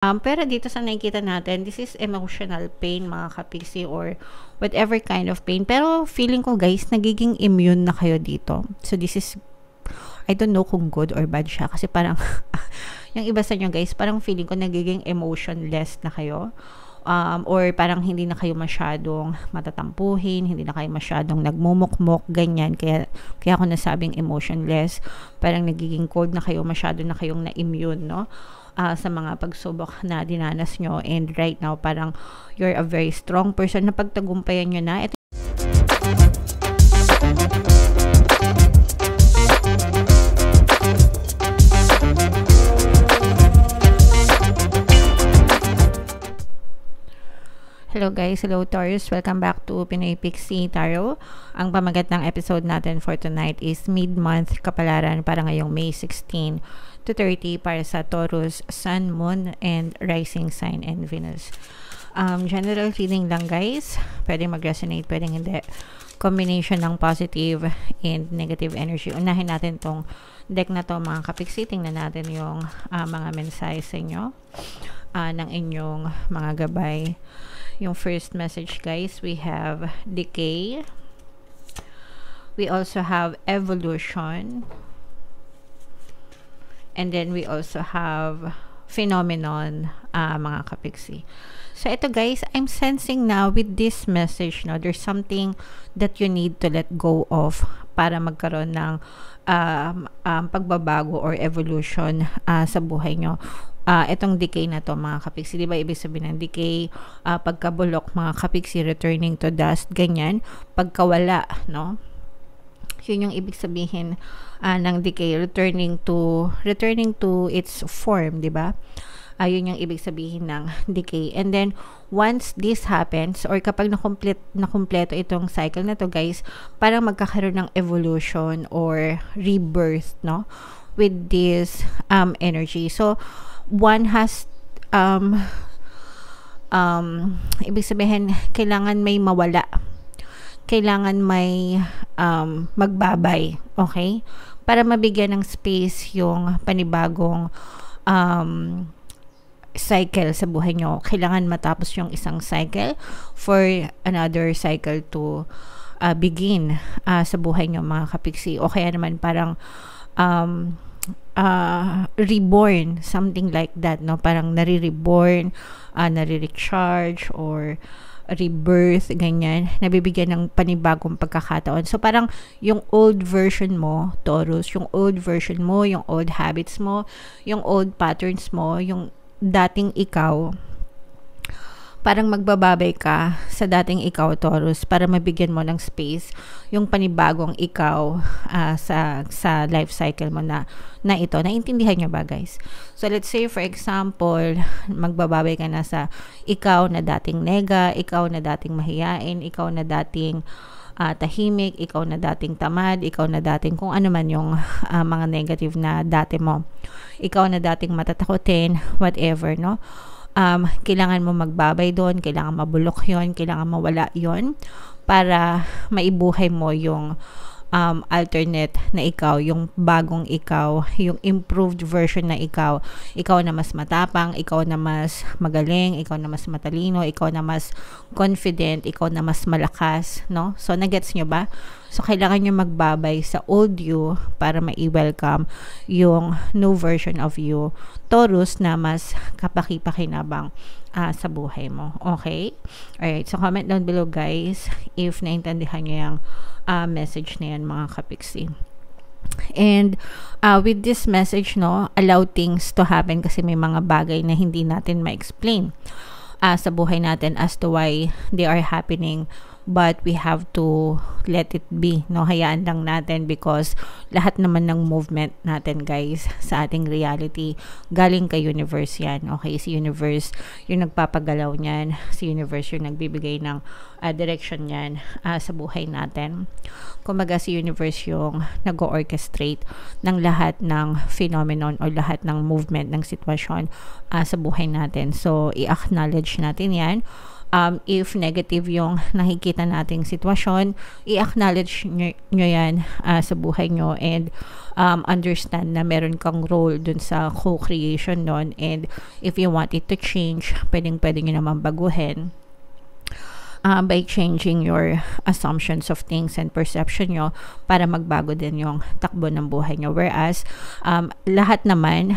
Pero dito sa nakikita natin, this is emotional pain mga kapiksi or whatever kind of pain. Pero feeling ko guys, nagiging immune na kayo dito. So this is, I don't know kung good or bad siya. Kasi parang, yung iba sa inyo guys, parang feeling ko nagiging emotionless na kayo. Or parang hindi na kayo masyadong matatampuhin, hindi na kayo masyadong nagmumukmok, ganyan. Kaya ako nasabing emotionless. Parang nagiging cold na kayo, masyado na kayong na-immune, no? Sa mga pagsubok na dinanas nyo, and right now parang you're a very strong person na pagtagumpayan nyo na. Hello guys, hello Taurus, welcome back to Pinoy Pixie Tarot. Ang pamagat ng episode natin for tonight is mid-month kapalaran para ngayong May 16 to 30 para sa Taurus, Sun, Moon, and Rising Sign and Venus. General feeling lang guys, pwedeng mag-resonate, pwedeng hindi. Combination ng positive and negative energy. Unahin natin tong deck na to mga kapiksi. Tingnan natin yung mga mensahe sa inyo ng inyong mga gabay. Yung first message guys, we have decay. We also have evolution. And then we also have phenomenon, mga kapiksi. So ito guys, I'm sensing now with this message, no, there's something that you need to let go of para magkaroon ng pagbabago or evolution sa buhay nyo. Itong decay na to mga kapiksi, di ba ibig sabihin ng decay, pagkabulok mga kapiksi, returning to dust, ganyan, pagkawala, no? Yun yung ibig sabihin ng decay, returning to its form, di ba? Yun yung ibig sabihin ng decay. And then once this happens, or kapag nakumpleto itong cycle na to guys, parang magkakaroon ng evolution or rebirth, no, with this energy. So one has ibig sabihin, kailangan may mawala, kailangan may magbabay, okay, para mabigyan ng space yung panibagong cycle sa buhay nyo. Kailangan matapos yung isang cycle for another cycle to begin sa buhay nyo mga kapiksi. O kaya naman parang reborn, something like that, no? Parang nare-reborn, nare-recharge or rebirth, ganyan, nabibigyan ng panibagong pagkakataon. So parang yung old version mo, Taurus, yung old version mo, yung old habits mo, yung old patterns mo, yung dating ikaw, parang magbababay ka sa dating ikaw, Taurus, para mabigyan mo ng space yung panibagong ikaw sa life cycle mo na ito. Naintindihan nyo ba guys? So let's say for example, magbababay ka na sa ikaw na dating nega, ikaw na dating mahiyain, ikaw na dating tahimik, ikaw na dating tamad, ikaw na dating kung ano man yung mga negative na dati mo, ikaw na dating matatakotin, whatever, no? Kailangan mo magbabay doon, kailangan mabulok yon, kailangan mawala yon para maibuhay mo yung alternate na ikaw, yung bagong ikaw, yung improved version na ikaw na mas matapang, ikaw na mas magaling, ikaw na mas matalino, ikaw na mas confident, ikaw na mas malakas, no? So nagets nyo ba? So kailangan nyo magbabay sa old you para ma-welcome yung new version of you, Taurus, na mas kapaki-pakinabang sa buhay mo. Okay? Alright, so comment down below guys if naintindihan nyo yung message na yan mga kapiksi. And with this message, no, allow things to happen kasi may mga bagay na hindi natin ma-explain sa buhay natin as to why they are happening, but we have to let it be, no? Hayaan lang natin because lahat naman ng movement natin guys sa ating reality galing kay universe yan, okay? Si universe yung nagpapagalaw niyan, si universe yung nagbibigay ng direction niyan sa buhay natin. Kumbaga si universe yung nag-orchestrate ng lahat ng phenomenon o lahat ng movement ng sitwasyon sa buhay natin. So i-acknowledge natin yan. If negative yung nakikita nating sitwasyon, i-acknowledge nyo yan sa buhay nyo, and understand na meron kang role dun sa co-creation nun, and if you want it to change, pwede nyo naman baguhin by changing your assumptions of things and perception nyo para magbago din yung takbo ng buhay nyo. Whereas, lahat naman,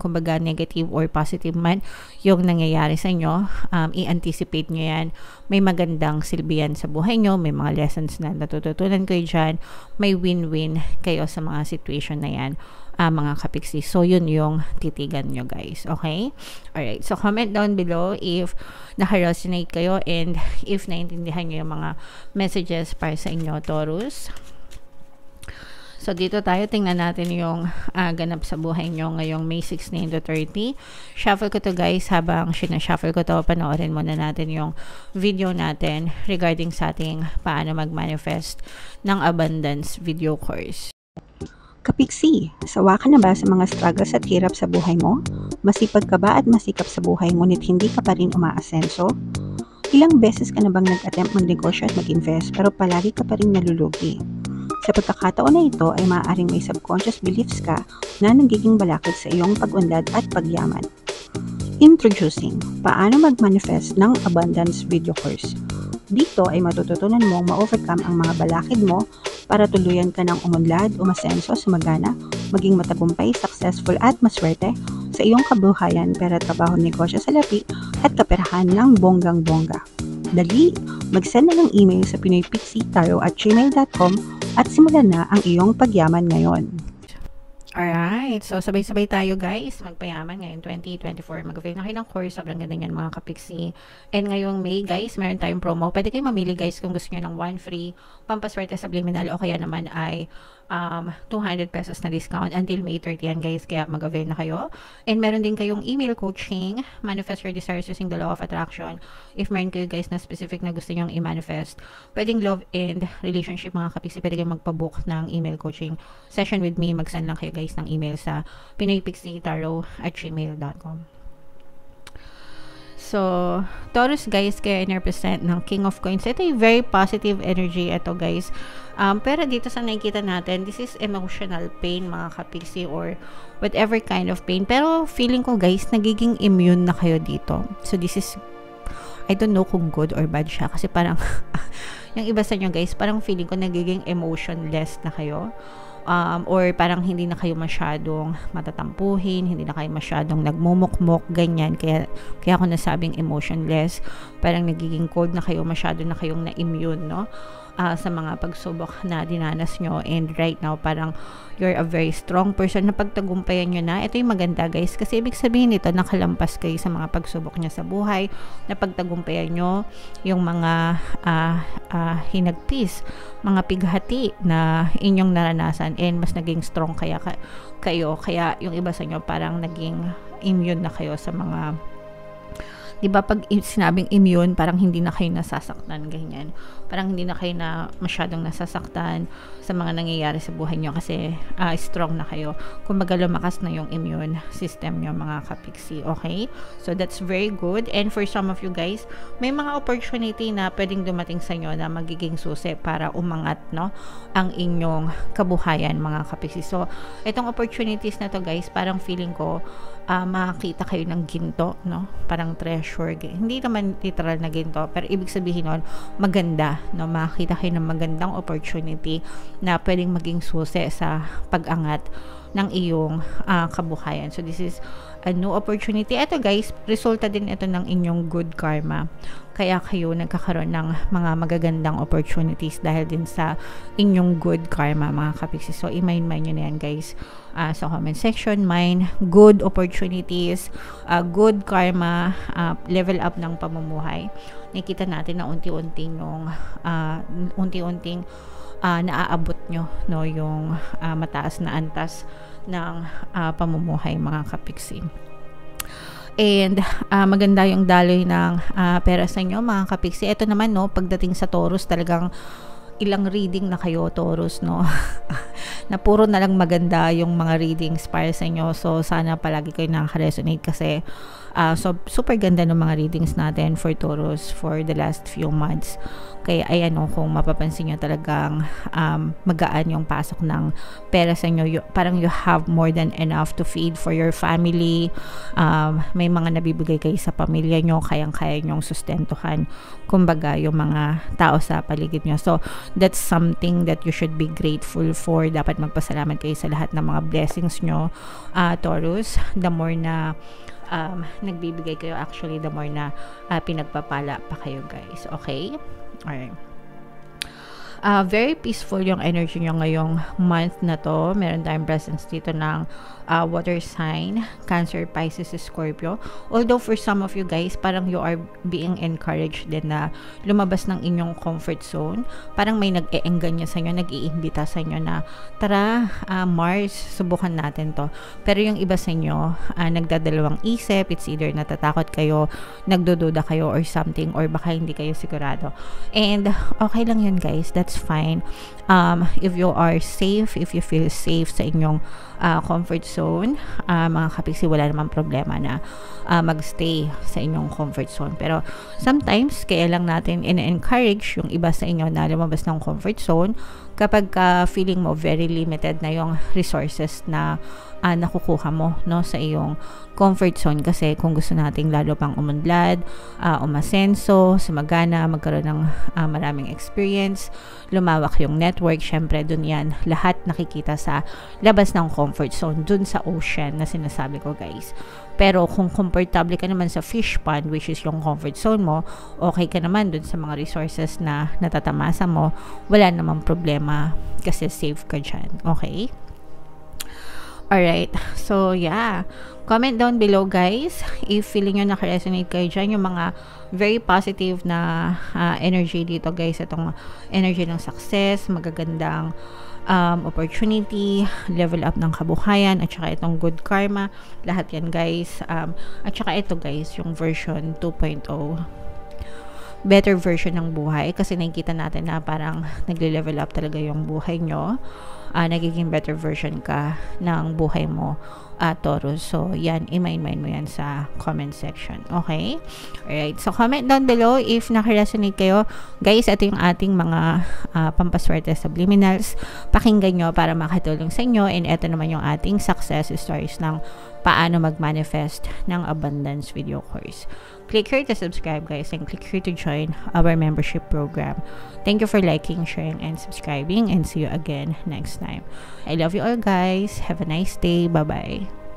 kumbaga negative or positive man, yung nangyayari sa inyo, i-anticipate nyo yan. May magandang silbi yan sa buhay nyo, may mga lessons na natututunan kayo dyan, may win-win kayo sa mga situation na yan, mga kapiksi. So, yun yung titigan nyo, guys. Okay? Alright. So, comment down below if naka-resonate kayo and if naintindihan nyo yung mga messages para sa inyo, Taurus. So, dito tayo. Tingnan natin yung ganap sa buhay nyo ngayong May 16 to 30. Shuffle ko to, guys. Habang sinashuffle ko to, panoorin muna natin yung video natin regarding sa ating paano mag-manifest ng abundance video course. Kapiksi, sawa ka na ba sa mga struggles at hirap sa buhay mo? Masipag ka ba at masikap sa buhay ngunit hindi ka pa rin umaasenso? Ilang beses ka na bang nag-attempt magnegosyo at mag-invest pero palagi ka pa rin nalulugi? Sa pagkakataon na ito ay maaaring may subconscious beliefs ka na nagiging balakid sa iyong pag-unlad at pagyaman. Introducing, paano mag-manifest ng abundance video course. Dito ay matututunan mong ma-overcome ang mga balakid mo para tuluyan ka ng umunlad, umasenso, sumagana, maging matagumpay, successful at maswerte sa iyong kabuhayan, pera, trabaho, negosyo, salapi at kaperahan ng bonggang-bongga. Dali, mag-send na ng email sa pinoypixitaro@gmail.com at simulan na ang iyong pagyaman ngayon. Alright, so sabay-sabay tayo, guys, magpayaman ngayon 2024. Mag-avail na kayo ng course, sobrang ganda yan, mga kapiksi. And ngayong May, guys, meron tayong promo. Pwede kayo mamili, guys, kung gusto nyo ng 1 free pampaswerte subliminal o kaya naman ay 200 pesos na discount until May 30 yan, guys, kaya mag-avail na kayo. And meron din kayong email coaching, manifest your desires using the law of attraction. If meron kayo, guys, na specific na gusto nyong i-manifest, pwedeng love and relationship, mga kapiksi, pwede kayong magpabook ng email coaching session with me. Mag-send lang kayo, guys, ng email sa pinoypixitaro@gmail.com. So, Taurus, guys, kaya in-represent ng King of Coins. Ito yung very positive energy. Ito, guys. Pero dito sa nakikita natin, this is emotional pain, mga kapiksi, or whatever kind of pain. Pero feeling ko, guys, nagiging immune na kayo dito. So, this is, I don't know kung good or bad siya. Kasi parang, yung iba sa inyo, guys, parang feeling ko nagiging emotionless na kayo. Or parang hindi na kayo masyadong matatampuhin, hindi na kayo masyadong nagmumukmok, ganyan. Kaya ako nasabing emotionless, parang nagiging cold na kayo, masyado na kayong na-immune, no? Sa mga pagsubok na dinanas nyo. And right now, parang you're a very strong person na pagtagumpayan nyo na. Ito yung maganda, guys, kasi ibig sabihin nito, nakalampas kayo sa mga pagsubok nyo sa buhay, na pagtagumpayan nyo yung mga hinagpis, mga pighati na inyong naranasan, and mas naging strong kayo. Kaya yung iba sa inyo parang naging immune na kayo sa mga, diba, pag sinabing immune, parang hindi na kayo nasasaktan, ganyan. Parang hindi na kayo na masyadong nasasaktan sa mga nangyayari sa buhay nyo kasi strong na kayo. Kumbaga, lumakas na yung immune system nyo, mga kapiksi. Okay? So, that's very good. And for some of you, guys, may mga opportunity na pwedeng dumating sa inyo na magiging susi para umangat, no, ang inyong kabuhayan, mga kapiksi. So, itong opportunities na to, guys, parang feeling ko, makakita kayo ng ginto, no? Parang treasure. Hindi naman literal na ginto, pero ibig sabihin nun, maganda, no? Makakita kayo ng magandang opportunity na pwedeng maging susi sa pag-angat ng iyong kabuhayan. So, this is a new opportunity. Ito, guys, resulta din ito ng inyong good karma. Kaya kayo nagkakaroon ng mga magagandang opportunities dahil din sa inyong good karma, mga kapiksi. So, i-mind nyo na yan, guys, sa comment section. Mind, good opportunities, good karma, level up ng pamumuhay. Nakikita natin na unti-unting naaabot nyo, no, yung mataas na antas ng pamumuhay, mga kapiksi. And maganda yung daloy ng pera sa inyo, mga kapiksi. Ito naman, no, pagdating sa Taurus, talagang ilang reading na kayo, Taurus, no? Na puro na lang maganda yung mga readings para sa inyo. So, sana palagi kayo nakaka-resonate kasi So, super ganda ng mga readings natin for Taurus for the last few months. Kaya ayan kung mapapansin nyo talagang magaan yung pasok ng pera sa inyo. Parang you have more than enough to feed for your family. May mga nabibigay kayo sa pamilya nyo, kayang-kaya nyong sustentuhan. Kumbaga, yung mga tao sa paligid nyo. So, that's something that you should be grateful for. Dapat magpasalamat kayo sa lahat ng mga blessings nyo, Taurus. The more na nagbibigay kayo, actually, the more na pinagpapala pa kayo, guys. Okay? Alright. Very peaceful yung energy nyo ngayong month na to. Meron tayong presence dito ng water sign, Cancer, Pisces, Scorpio. Although for some of you guys, parang you are being encouraged din na lumabas ng inyong comfort zone. Parang may nag-eengganyo sa inyo, nag-iimbita sa inyo na, tara, Mars, subukan natin to. Pero yung iba sa inyo, nagdadalawang isip. It's either natatakot kayo, nagdududa kayo or something, or baka hindi kayo sigurado. And okay lang yun, guys. That's fine. If you are safe, if you feel safe sa inyong comfort zone, mga kapiksi, wala namang problema na magstay sa inyong comfort zone. Pero sometimes, kaya lang natin in-encourage yung iba sa inyo na lumabas ng comfort zone kapag feeling mo very limited na yung resources na nakukuha mo, no, sa iyong comfort zone. Kasi kung gusto nating lalo pang umunlad, umasenso, sumagana, magkaroon ng maraming experience, lumawak yung network, syempre dun yan lahat nakikita sa labas ng comfort zone, dun sa ocean na sinasabi ko, guys. Pero kung comfortable ka naman sa fish pond, which is yung comfort zone mo, okay ka naman dun sa mga resources na natatamasa mo, wala namang problema kasi safe ka dyan. Okay? Alright, so yeah, comment down below, guys, if feeling nyo naka-resonate kayo dyan, yung mga very positive na energy dito, guys. Itong energy ng success, magagandang opportunity, level up ng kabuhayan, at saka itong good karma, lahat yan, guys. At saka ito, guys, yung version 2.0, better version ng buhay, kasi nakikita natin na parang nagle-level up talaga yung buhay nyo. Nagiging better version ka ng buhay mo, Taurus. So, yan, i-mind mo yan sa comment section. Okay? Alright. So, comment down below if naka-resonate kayo. Guys, ito yung ating mga pampaswerte subliminals. Pakinggan nyo para makatulong sa inyo. And ito naman yung ating success stories ng paano mag-manifest ng abundance video course. Click here to subscribe, guys, and click here to join our membership program. Thank you for liking, sharing, and subscribing, and see you again next time. I love you all, guys. Have a nice day. Bye-bye.